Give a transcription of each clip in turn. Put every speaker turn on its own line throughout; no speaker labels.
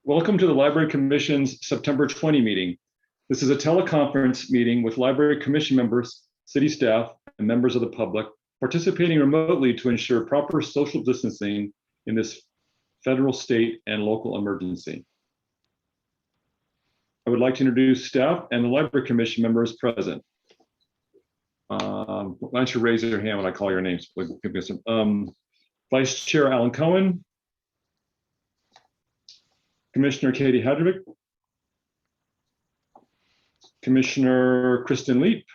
Welcome to the Library Commission's September 20 meeting. This is a teleconference meeting with Library Commission members, city staff, and members of the public participating remotely to ensure proper social distancing in this federal, state, and local emergency. I would like to introduce staff and the Library Commission members present. Why don't you raise your hand when I call your names? Vice Chair Alan Cohen, Commissioner Katie Hadrovic, Commissioner Kristen Leap,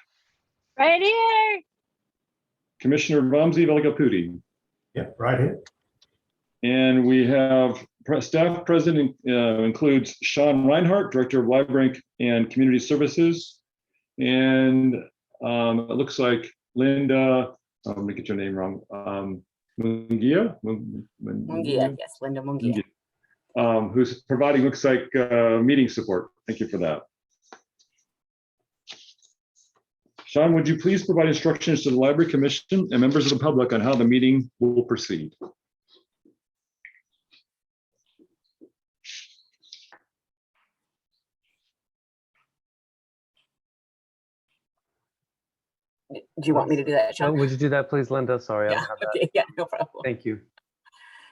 right here.
Commissioner Vamsi Velagapudi.
Yeah, right here.
And we have staff present includes Sean Reinhardt, Director of Library and Community Services. And it looks like Linda, I'm gonna get your name wrong. Mungia?
Mungia, yes, Linda Mungia.
Who's providing, looks like, meeting support. Thank you for that. Sean, would you please provide instructions to the Library Commission and members of the public on how the meeting will proceed?
Do you want me to do that, Sean?
Would you do that, please, Linda? Sorry, I
Yeah,
don't have that.
okay, yeah, no problem.
Thank you.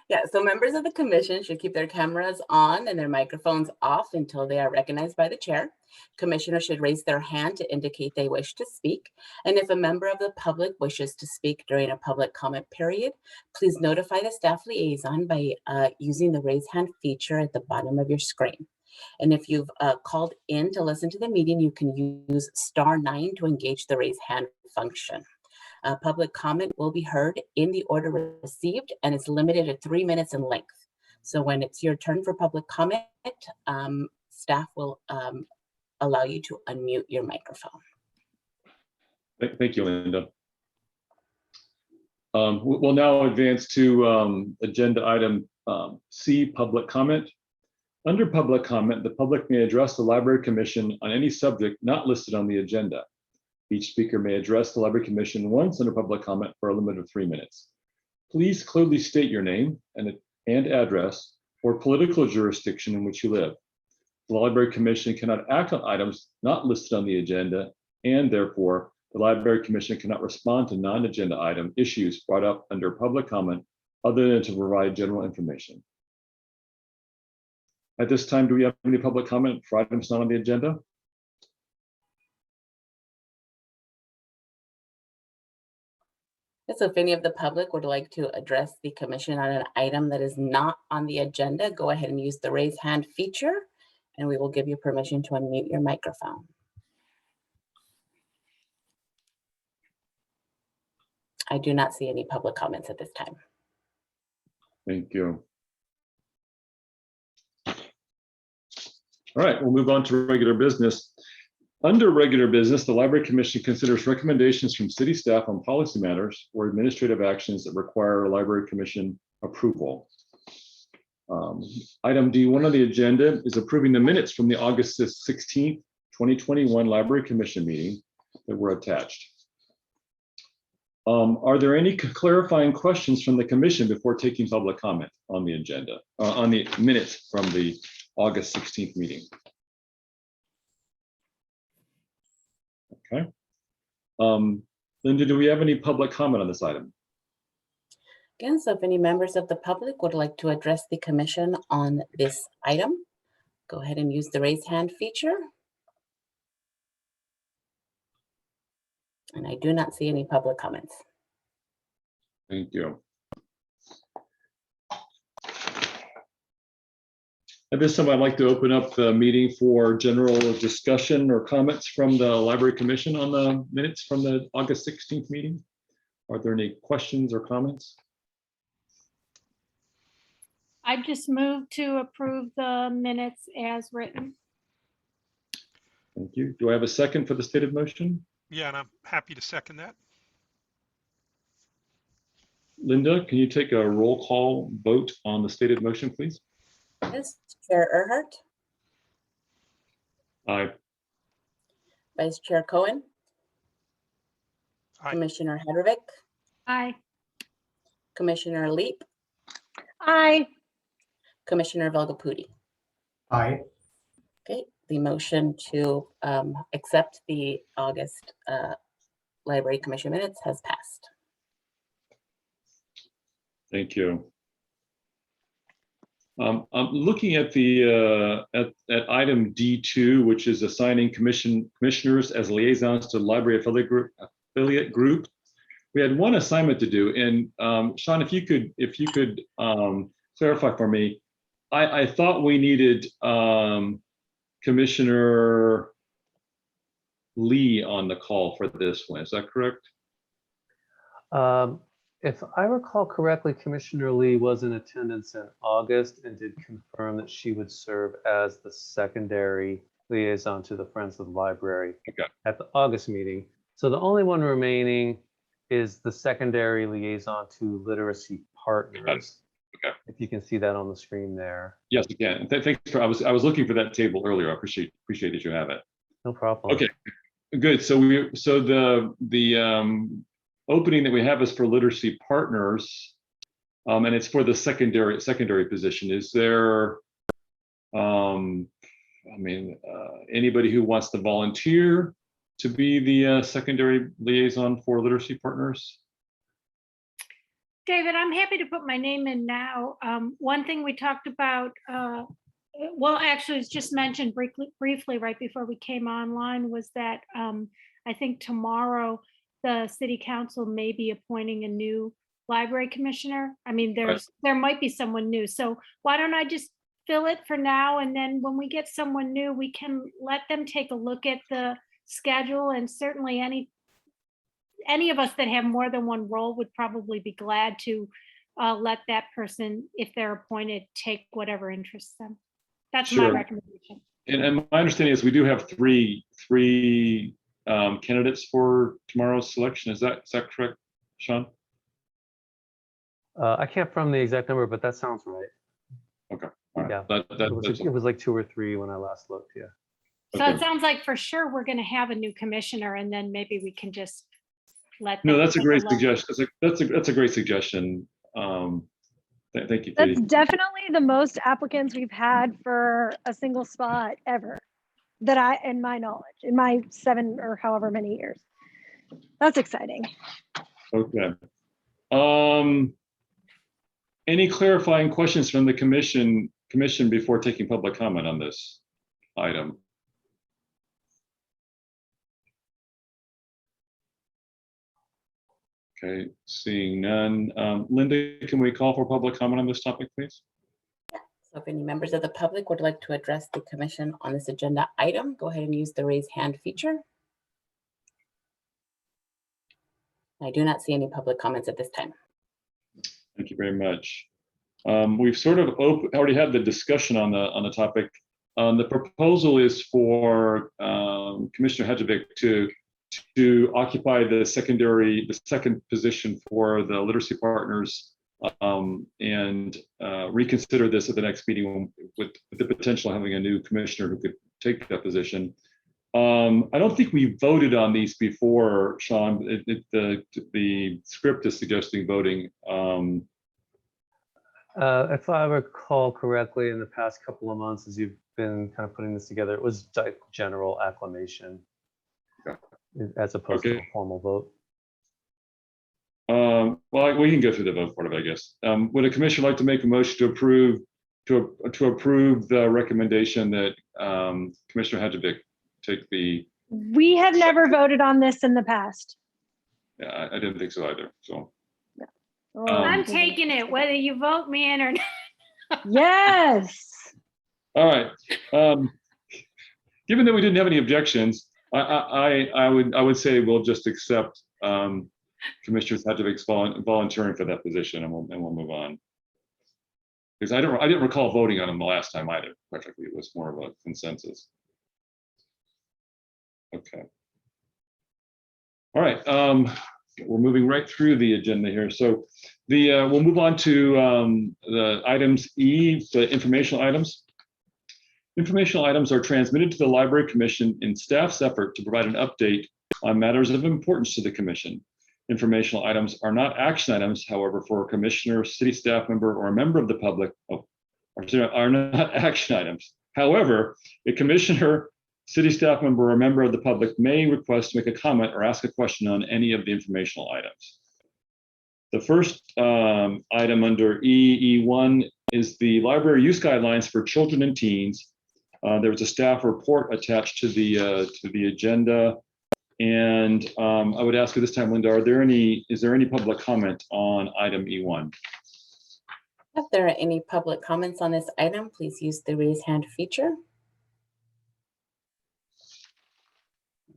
Yeah, so members of the commission should keep their cameras on and their microphones off until they are recognized by the chair. Commissioners should raise their hand to indicate they wish to speak. And if a member of the public wishes to speak during a public comment period, please notify the staff liaison by using the raise hand feature at the bottom of your screen. And if you've called in to listen to the meeting, you can use *9 to engage the raise hand function. Public comment will be heard in the order received and is limited to 3 minutes in length. So when it's your turn for public comment, staff will allow you to unmute your microphone.
Thank you, Linda. We'll now advance to agenda item C, public comment. Under public comment, the public may address the Library Commission on any subject not listed on the agenda. Each speaker may address the Library Commission once under public comment for a limit of 3 minutes. Please clearly state your name and address or political jurisdiction in which you live. The Library Commission cannot act on items not listed on the agenda, and therefore, the Library Commission cannot respond to non-agenda item issues brought up under public comment other than to provide general information. At this time, do we have any public comment for items not on the agenda?
So if any of the public would like to address the commission on an item that is not on the agenda, go ahead and use the raise hand feature and we will give you permission to unmute your microphone. I do not see any public comments at this time.
Thank you. All right, we'll move on to regular business. Under regular business, the Library Commission considers recommendations from city staff on policy matters or administrative actions that require a Library Commission approval. Item D1 on the agenda is approving the minutes from the August 16th, 2021 Library Commission meeting that were attached. Are there any clarifying questions from the commission before taking public comment on the agenda, on the minutes from the August 16th meeting? Okay. Linda, do we have any public comment on this item?
Again, so if any members of the public would like to address the commission on this item, go ahead and use the raise hand feature. And I do not see any public comments.
Thank you. At this time, I'd like to open up the meeting for general discussion or comments from the Library Commission on the minutes from the August 16th meeting. Are there any questions or comments?
I just moved to approve the minutes as written.
Thank you. Do I have a second for the stated motion?
Yeah, and I'm happy to second that.
Linda, can you take a roll call vote on the stated motion, please?
Yes, Chair Earhart,
Aye.
Vice Chair Cohen,
Aye.
Commissioner Hadrovic,
Aye.
Commissioner Leap,
Aye.
Commissioner Velagapudi.
Aye.
Okay, the motion to accept the August Library Commission minutes has passed.
Thank you. I'm looking at the at item D2, which is assigning commissioners as liaisons to the library affiliate group. We had one assignment to do, and Sean, if you could clarify for me, I thought we needed Commissioner Lee on the call for this one. Is that correct?
If I recall correctly, Commissioner Lee was in attendance in August and did confirm that she would serve as the secondary liaison to the Friends of the Library at the August meeting. So the only one remaining is the secondary liaison to Literacy Partners.
Okay.
If you can see that on the screen there.
Yes, you can. Thanks for. I was looking for that table earlier. I appreciate that you have it.
No problem.
Okay, good. So the opening that we have is for Literacy Partners, and it's for the secondary position. Is there, anybody who wants to volunteer to be the secondary liaison for Literacy Partners?
David, I'm happy to put my name in now. One thing we talked about, well, actually, it's just mentioned briefly right before we came online, was that I think tomorrow the city council may be appointing a new library commissioner. I mean, there might be someone new. So why don't I just fill it for now, and then when we get someone new, we can let them take a look at the schedule, and certainly any of us that have more than one role would probably be glad to let that person, if they're appointed, take whatever interests them. That's my recommendation.
And my understanding is we do have three candidates for tomorrow's selection. Is that correct, Sean?
I can't from the exact number, but that sounds right.
Okay. All right.
Yeah. It was like 2 or 3 when I last looked. Yeah.
So
Okay.
it sounds like for sure we're going to have a new commissioner, and then maybe we can just let.
No, that's a great suggestion. That's a great suggestion. Thank you,
That's
Katie.
definitely the most applicants we've had for a single spot ever, that in my knowledge, in my 7 or however many years. That's exciting.
Okay. Any clarifying questions from the commission before taking public comment on this item? Okay, seeing none. Linda, can we call for public comment on this topic, please?
So if any members of the public would like to address the commission on this agenda item, go ahead and use the raise hand feature. I do not see any public comments at this time.
Thank you very much. We've sort of already had the discussion on the topic. The proposal is for Commissioner Hedgevick to occupy the second position for the Literacy Partners, and reconsider this at the next meeting with the potential of having a new commissioner who could take that position. I don't think we voted on these before, Sean. The script is suggesting voting.
If I recall correctly, in the past couple of months, as you've been kind of putting this together, it was general acclamation, as opposed to a formal vote.
Well, we can go through the vote part of it, I guess. Would a commissioner like to make a motion to approve the recommendation that Commissioner Hedgevick take the?
We have never voted on this in the past.
Yeah, I didn't think so either. So.
I'm taking it, whether you vote me in or not.
Yes.
All right. Given that we didn't have any objections, I would say we'll just accept Commissioner Hedgevick's volunteering for that position, and we'll move on. Because I didn't recall voting on him the last time either. Practically, it was more of a consensus. Okay. All right. We're moving right through the agenda here. So we'll move on to the items E, the informational items. Informational items are transmitted to the Library Commission in staff's effort to provide an update on matters of importance to the Commission. Informational items are not action items, however, for a commissioner, city staff member, or a member of the public, are not action items. However, a commissioner, city staff member, or a member of the public may request to make a comment or ask a question on any of the informational items. The first item under E1 is the library use guidelines for children and teens. There was a staff report attached to the agenda. And I would ask you this time, Linda, is there any public comment on item E1?
If there are any public comments on this item, please use the raise hand feature.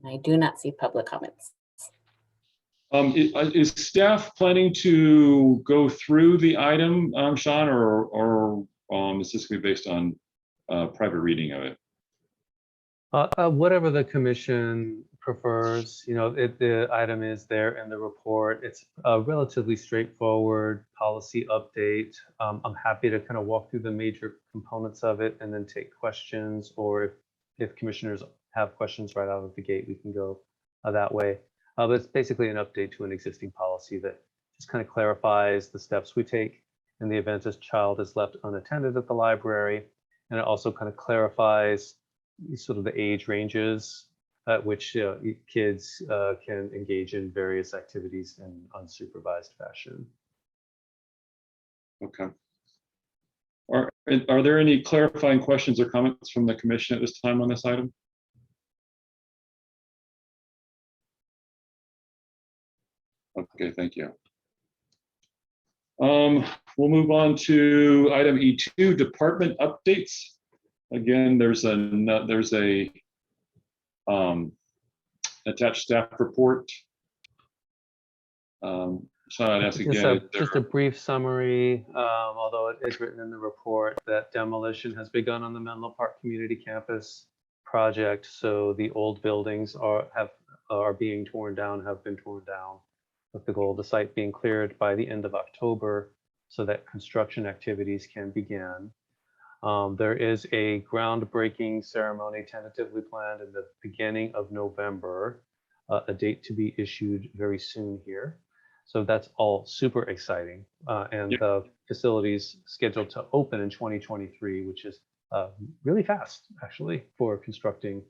I do not see public comments.
Is staff planning to go through the item, Sean, or is this going to be based on private reading of it?
Whatever the commission prefers, the item is there in the report. It's a relatively straightforward policy update. I'm happy to kind of walk through the major components of it and then take questions, or if commissioners have questions right out of the gate, we can go that way. But it's basically an update to an existing policy that just kind of clarifies the steps we take in the event a child is left unattended at the library. And it also kind of clarifies sort of the age ranges at which kids can engage in various activities in unsupervised fashion.
Okay. Are there any clarifying questions or comments from the commission at this time on this item? Okay, thank you. We'll move on to item E2, department updates. Again, there's a attached staff report. Sean, I'd ask again.
Just a brief summary, although it is written in the report that demolition has begun on the Menlo Park Community Campus project. So the old buildings are being torn down, have been torn down, with the goal of the site being cleared by the end of October so that construction activities can begin. There is a groundbreaking ceremony tentatively planned in the beginning of November, a date to be issued very soon here. So that's all super exciting. And the facility's scheduled to open in 2023, which is really fast, actually, for constructing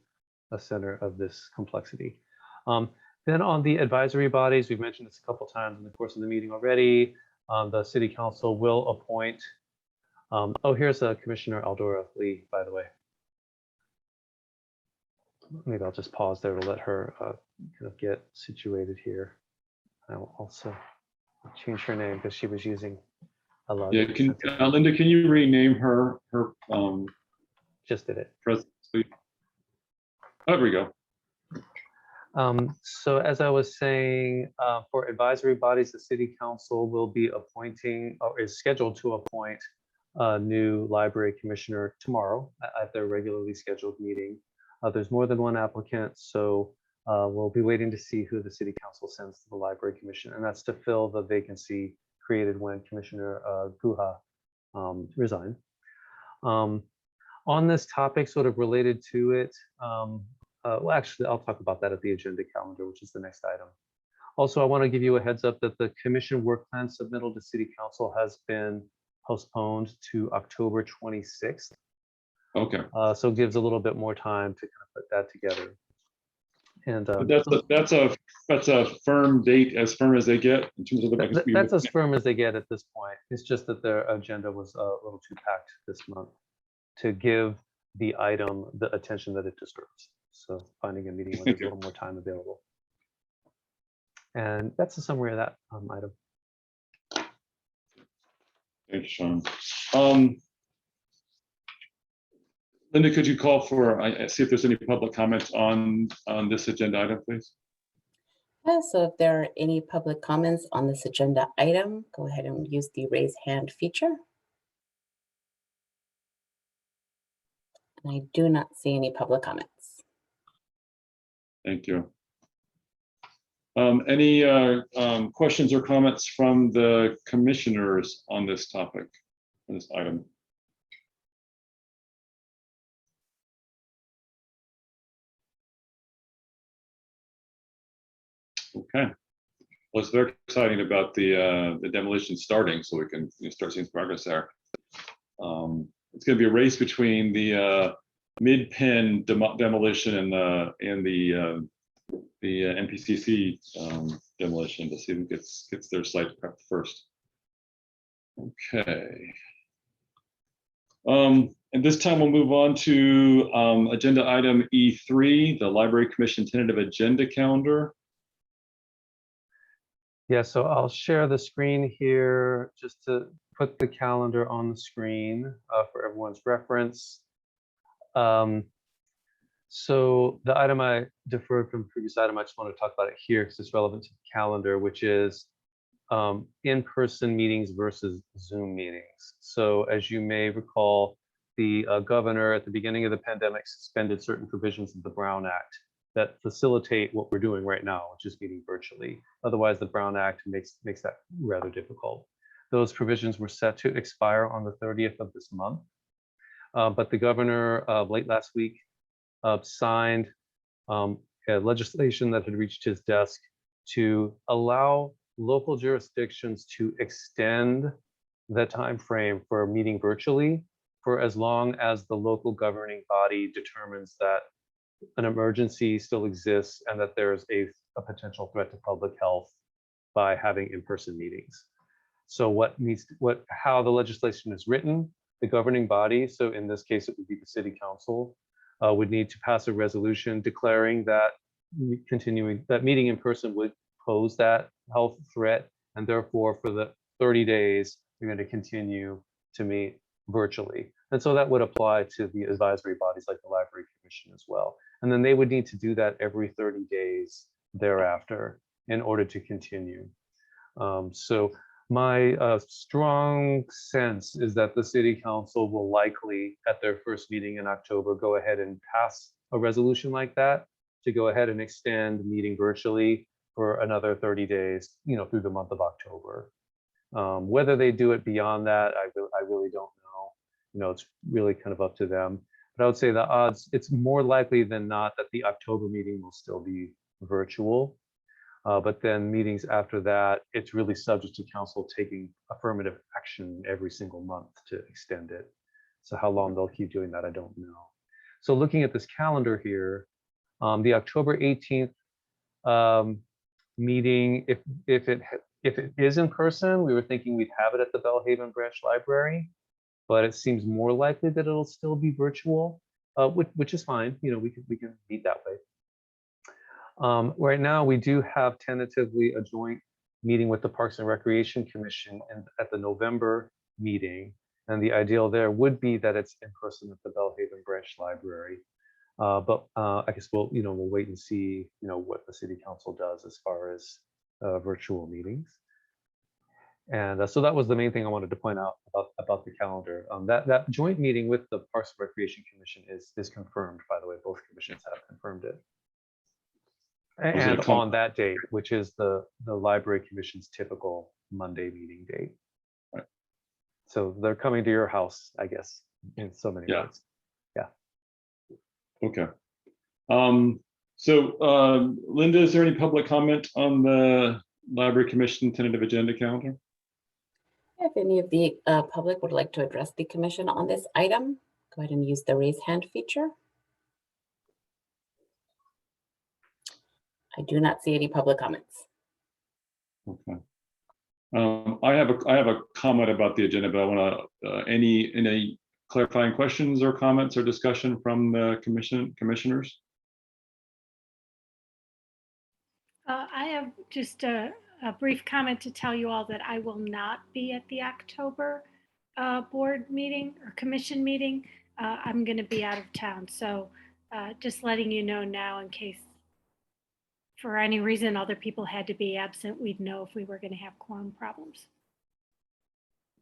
a center of this complexity. Then on the advisory bodies, we've mentioned this a couple times in the course of the meeting already. The city council will appoint, here's Commissioner Aldora Lee, by the way. Maybe I'll just pause there to let her kind of get situated here. I will also change her name because she was using a lot.
Yeah, Linda, can you rename her
just did it.
Presence, please. Oh, there we go.
So as I was saying, for advisory bodies, the city council will be appointing, or is scheduled to appoint, a new library commissioner tomorrow at their regularly scheduled meeting. There's more than one applicant, so we'll be waiting to see who the city council sends to the library commission, and that's to fill the vacancy created when Commissioner Guha resigned. On this topic, sort of related to it, well, actually, I'll talk about that at the agenda calendar, which is the next item. Also, I want to give you a heads up that the commission work plan submittal to city council has been postponed to October 26th.
Okay.
So it gives a little bit more time to kind of put that together. And
that's a firm date, as firm as they get in terms of the.
That's as firm as they get at this point. It's just that their agenda was a little too packed this month to give the item the attention that it deserves. So finding a meeting when there's a little more time available. And that's a summary of that item.
Thanks, Sean. Linda, could you call for, see if there's any public comments on this agenda item, please?
Yeah, so if there are any public comments on this agenda item, go ahead and use the raise hand feature. And I do not see any public comments.
Thank you. Any questions or comments from the commissioners on this topic, on this item? Okay. Well, it's very exciting about the demolition starting, so we can start seeing progress there. it's going to be a race between the mid-pen demolition and the NPCC demolition to see who gets their site prepped first. Okay. And this time we'll move on to agenda item E3, the Library Commission tentative agenda calendar.
Yeah, so I'll share the screen here just to put the calendar on the screen for everyone's reference. So the item I deferred from the previous item, I just want to talk about it here because it's relevant to the calendar, which is in-person meetings versus Zoom meetings. So as you may recall, the governor at the beginning of the pandemic suspended certain provisions of the Brown Act that facilitate what we're doing right now, which is meeting virtually. Otherwise, the Brown Act makes that rather difficult. Those provisions were set to expire on the 30th of this month. But the governor late last week signed legislation that had reached his desk to allow local jurisdictions to extend the time frame for meeting virtually for as long as the local governing body determines that an emergency still exists and that there's a potential threat to public health by having in-person meetings. So how the legislation is written, the governing body, so in this case it would be the city council, would need to pass a resolution declaring that meeting in person would pose that health threat, and therefore for the 30 days you're going to continue to meet virtually. And so that would apply to the advisory bodies like the Library Commission as well. And then they would need to do that every 30 days thereafter in order to continue. So my strong sense is that the city council will likely, at their first meeting in October, go ahead and pass a resolution like that to go ahead and extend meeting virtually for another 30 days, through the month of October. Whether they do it beyond that, I really don't know. It's really kind of up to them. But I would say the odds, it's more likely than not that the October meeting will still be virtual. But then meetings after that, it's really subject to council taking affirmative action every single month to extend it. So how long they'll keep doing that, I don't know. So looking at this calendar here, the October 18th meeting, if it is in person, we were thinking we'd have it at the Bellhaven Branch Library, but it seems more likely that it'll still be virtual, which is fine. We can meet that way. Right now, we do have tentatively a joint meeting with the Parks and Recreation Commission at the November meeting. And the ideal there would be that it's in person at the Bellhaven Branch Library. But I guess we'll wait and see, what the city council does as far as virtual meetings. And so that was the main thing I wanted to point out about the calendar. That joint meeting with the Parks and Recreation Commission is confirmed, by the way. Both commissions have confirmed it. And on that date, which is the Library Commission's typical Monday meeting date.
Right.
So they're coming to your house, I guess, in so many words. Yeah.
Okay. Linda, is there any public comment on the Library Commission tentative agenda calendar?
If any of the public would like to address the commission on this item, go ahead and use the raise hand feature. I do not see any public comments.
Okay. I have a comment about the agenda, but I want to any clarifying questions or comments or discussion from the commissioners.
I have just a brief comment to tell you all that I will not be at the October board meeting or commission meeting. I'm going to be out of town. So just letting you know now in case for any reason other people had to be absent, we'd know if we were going to have quorum problems.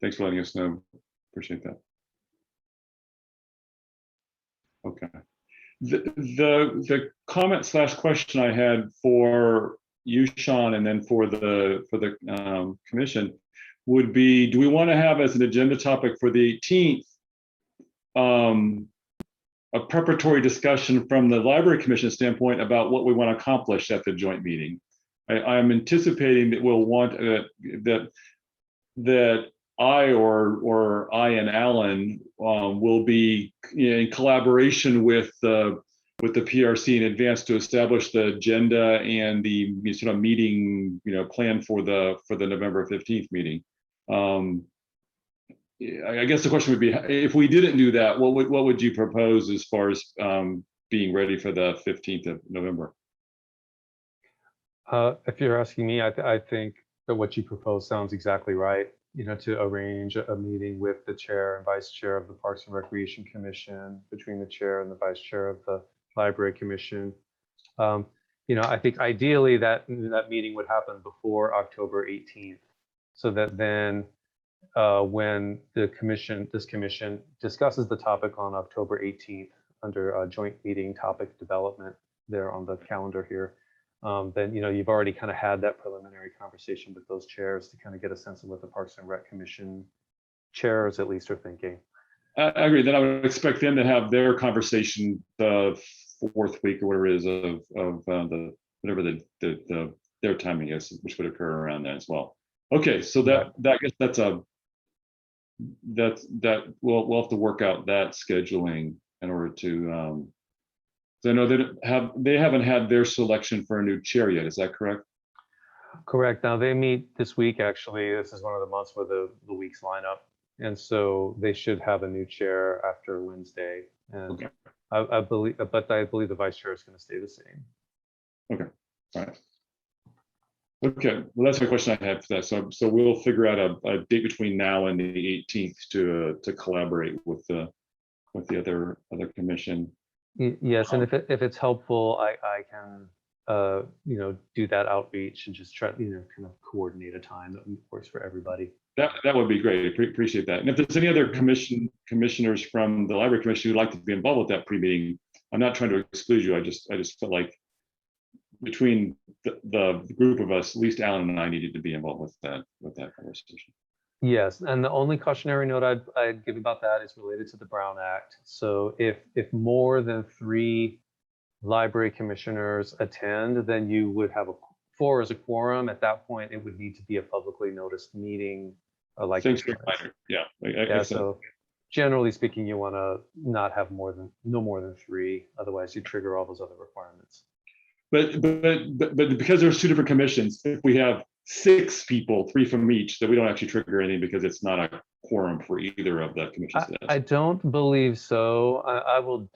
Thanks for letting us know. Appreciate that. Okay. The comment / question I had for you, Sean, and then for the commission would be: do we want to have as an agenda topic for the 18th a preparatory discussion from the Library Commission standpoint about what we want to accomplish at the joint meeting? I'm anticipating that we'll want that I or I and Alan will be in collaboration with the PRC in advance to establish the agenda and the sort of meeting, plan for the November 15th meeting. I guess the question would be, if we didn't do that, what would you propose as far as being ready for the 15th of November?
If you're asking me, I think that what you propose sounds exactly right. To arrange a meeting with the chair and vice chair of the Parks and Recreation Commission, between the chair and the vice chair of the Library Commission. I think ideally that meeting would happen before October 18th, so that then when this commission discusses the topic on October 18th under a joint meeting topic development there on the calendar here, then you've already kind of had that preliminary conversation with those chairs to kind of get a sense of what the Parks and Rec Commission chairs at least are thinking.
I agree. Then I would expect them to have their conversation the 4th week or whatever it is of their timing is, which would occur around that as well. Okay, so that I guess that we'll have to work out that scheduling in order to. So I know they haven't had their selection for a new chair yet. Is that correct?
Correct. Now they meet this week. Actually, this is one of the months where the weeks line up, and so they should have a new chair after Wednesday. And
Okay.
I believe the vice chair is going to stay the same.
Okay. All right. Okay. Well, that's my question I had for that. So we'll figure out a date between now and the 18th to collaborate with the other commission.
Yes, and if it's helpful, I can do that outreach and just try kind of coordinate a time that works for everybody.
That would be great. Appreciate that. And if there's any other commissioners from the Library Commission who'd like to be involved with that pre-meeting, I'm not trying to exclude you. I just felt like between the group of us, at least Alan and I needed to be involved with that conversation.
Yes, and the only cautionary note I'd give about that is related to the Brown Act. So if more than 3 library commissioners attend, then you would have 4 as a quorum. At that point, it would need to be a publicly noticed meeting. Like
Thanks for reminding. Yeah.
So generally speaking, you want to not have no more than 3. Otherwise, you trigger all those other requirements.
But because there's 2 different commissions, if we have 6 people, 3 from each, that we don't actually trigger anything because it's not a quorum for either of the commissions.
I don't believe so. I will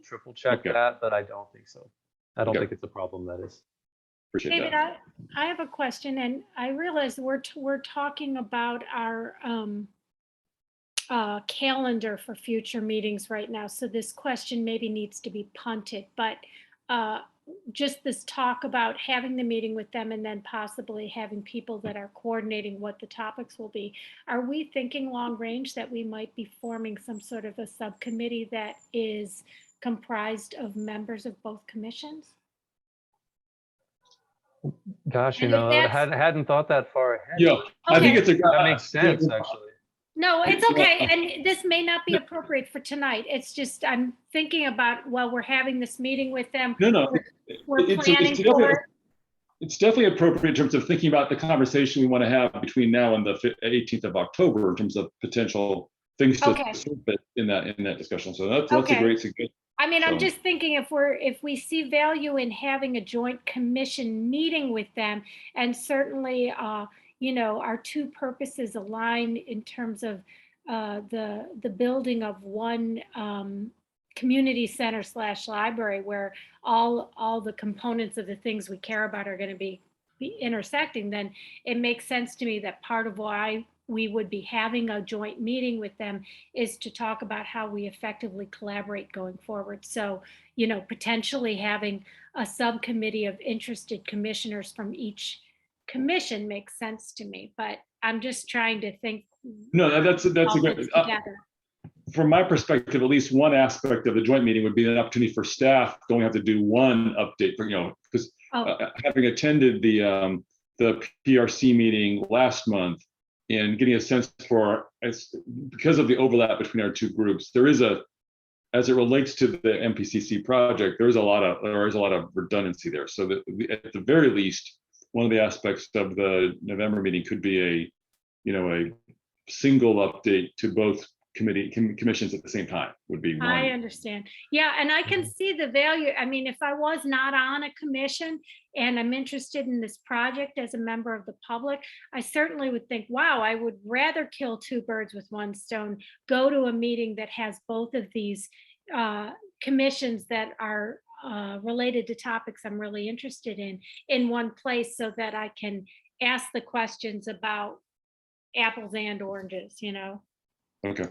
triple check that, but I don't think so. I don't think it's a problem, that is.
Appreciate
David,
that.
I have a question, and I realize we're talking about our calendar for future meetings right now. So this question maybe needs to be punted, but just this talk about having the meeting with them and then possibly having people that are coordinating what the topics will be. Are we thinking long range that we might be forming some sort of a subcommittee that is comprised of members of both commissions?
Gosh, hadn't thought that far ahead.
Yeah, I think it's
that makes sense actually.
No, it's okay. And this may not be appropriate for tonight. It's just, I'm thinking about, we're having this meeting with them.
No.
We're planning for it.
It's definitely appropriate in terms of thinking about the conversation we want to have between now and the 18th of October in terms of potential things to surface in that discussion. So that's a great suggestion.
I mean, I'm just thinking if we see value in having a joint commission meeting with them, and certainly our 2 purposes align in terms of the building of one community center / library where all the components of the things we care about are going to be intersecting, then it makes sense to me that part of why we would be having a joint meeting with them is to talk about how we effectively collaborate going forward. So, potentially having a subcommittee of interested commissioners from each commission makes sense to me, but I'm just trying to think.
No, that's a great. From my perspective, at least one aspect of the joint meeting would be an opportunity for staff going to have to do one update for, because having attended the PRC meeting last month and getting a sense for, because of the overlap between our 2 groups, there is as it relates to the MPCC project, there is a lot of redundancy there. So that at the very least, one of the aspects of the November meeting could be a single update to both commissions at the same time would be one.
I understand. Yeah, and I can see the value. I mean, if I was not on a commission and I'm interested in this project as a member of the public, I certainly would think, wow, I would rather kill two birds with one stone, go to a meeting that has both of these commissions that are related to topics I'm really interested in one place, so that I can ask the questions about apples and oranges, you know?
Okay.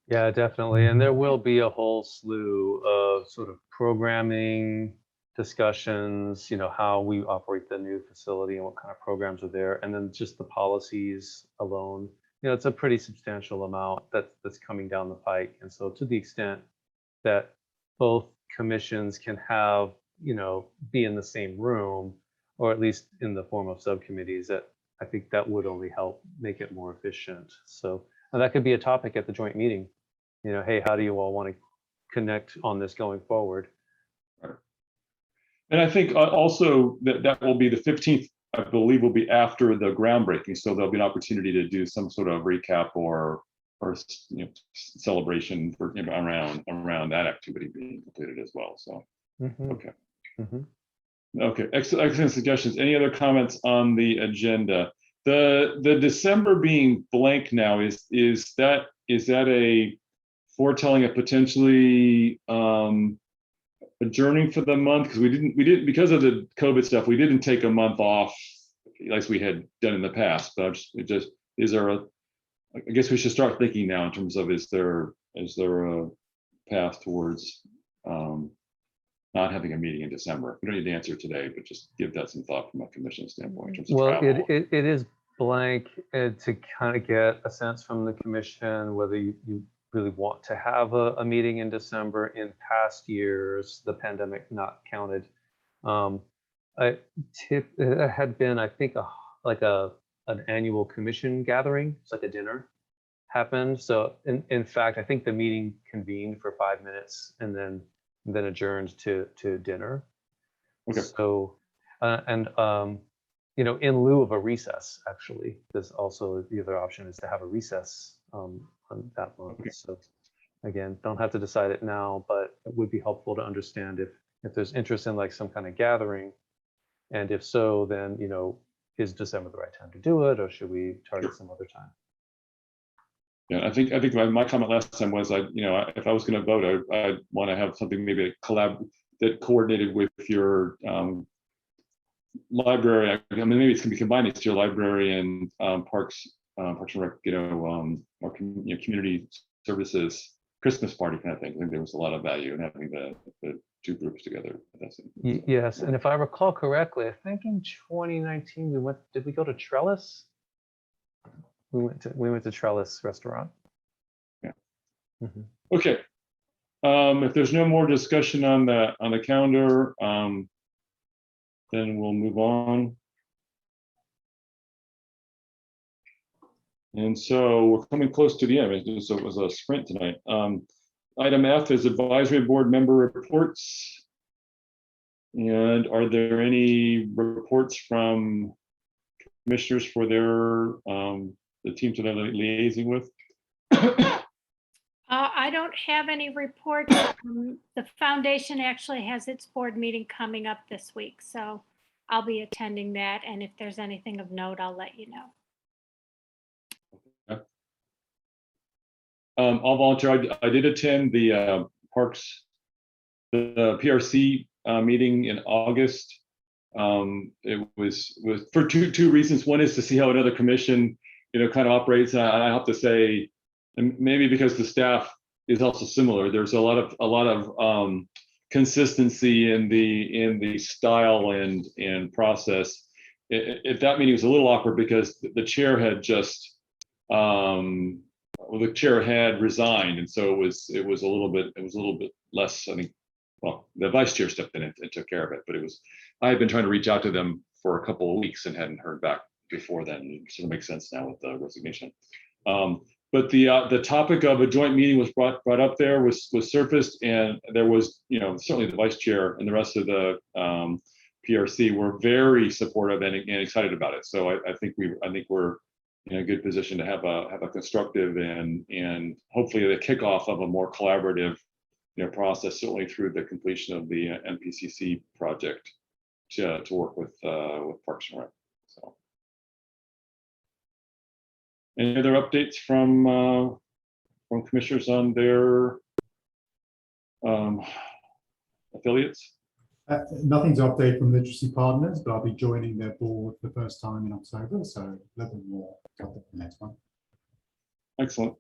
Yeah, definitely. And there will be a whole slew of sort of programming discussions, how we operate the new facility and what kind of programs are there. And then just the policies alone, it's a pretty substantial amount that's coming down the pike. And so to the extent that both commissions can have, be in the same room, or at least in the form of subcommittees, that I think that would only help make it more efficient. So and that could be a topic at the joint meeting. Hey, how do you all want to connect on this going forward?
Right. And I think also that will be the 15th, I believe, will be after the groundbreaking. So there'll be an opportunity to do some sort of recap or celebration for, around that activity being completed as well. So, okay. Okay, excellent suggestions. Any other comments on the agenda? The December being blank now, is that a foretelling of potentially adjourning for the month? Because we didn't because of the COVID stuff, we didn't take a month off like we had done in the past. But I guess we should start thinking now in terms of is there a path towards not having a meeting in December? We don't need to answer today, but just give that some thought from a commission standpoint in terms of travel.
It is blank to kind of get a sense from the commission whether you really want to have a meeting in December. In past years, the pandemic not counted, it had been, I think, an annual commission gathering. It's like a dinner happened. So in fact, I think the meeting convened for 5 minutes and then adjourned to dinner.
Okay.
So in lieu of a recess, actually, there's also the other option is to have a recess on that month. Okay. So again, don't have to decide it now, but it would be helpful to understand if there's interest in like some kind of gathering, and if so, then is December the right time to do it, or should we target some other time?
Yeah, I think my comment last time was if I was going to vote, I'd want to have something maybe that coordinated with your library. I mean, maybe it's going to be combined. It's your library and Parks and Rec, or community services Christmas party kind of thing. I think there was a lot of value in having the two groups together.
Yes, and if I recall correctly, I think in 2019 did we go to Trellis? We went to Trellis Restaurant.
Yeah. Okay. If there's no more discussion on the calendar, then we'll move on. And so we're coming close to the end. So it was a sprint tonight. Item F is advisory board member reports. And are there any reports from commissioners for the teams that they're liaising with?
I don't have any reports. The foundation actually has its board meeting coming up this week, so I'll be attending that. And if there's anything of note, I'll let you know.
Okay. I'll volunteer. I did attend the Parks, the PRC meeting in August. It was for two reasons. One is to see how another commission kind of operates. And I have to say, and maybe because the staff is also similar, there's a lot of consistency in the style and process. At that meeting, it was a little awkward because the chair had just the chair had resigned, and so it was a little bit less. I think, well, the vice chair stepped in and took care of it, but I had been trying to reach out to them for a couple of weeks and hadn't heard back before then. It sort of makes sense now with the resignation. But the topic of a joint meeting was brought up there, was surfaced, and there was certainly the vice chair and the rest of the PRC were very supportive and excited about it. So I think we're in a good position to have a constructive and hopefully the kickoff of a more collaborative, process, certainly through the completion of the NPCC project to work with Parks and Rec. So, any other updates from commissioners on their affiliates?
Nothing to update from Literacy Partners, but I'll be joining their board for the first time in October, so a little bit more to update the next one.
Excellent.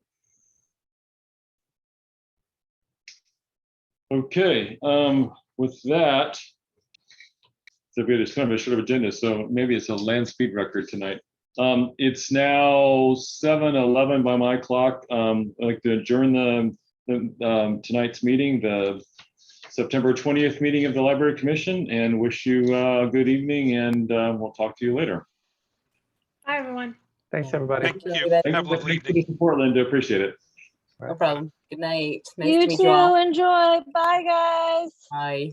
Okay, with that, so we had a kind of a short agenda, so maybe it's a land speed record tonight. It's now 7:11 by my clock. I'd like to adjourn tonight's meeting, the September 20th meeting of the Library Commission, and wish you a good evening, and we'll talk to you later.
Hi, everyone.
Thanks, everybody.
Thank you.
everybody.
Have a lovely
Thanks for
evening.
the support, Linda. Appreciate it.
No problem. Good night. Nice
You
to meet
too.
you all.
Enjoy. Bye, guys.
Bye.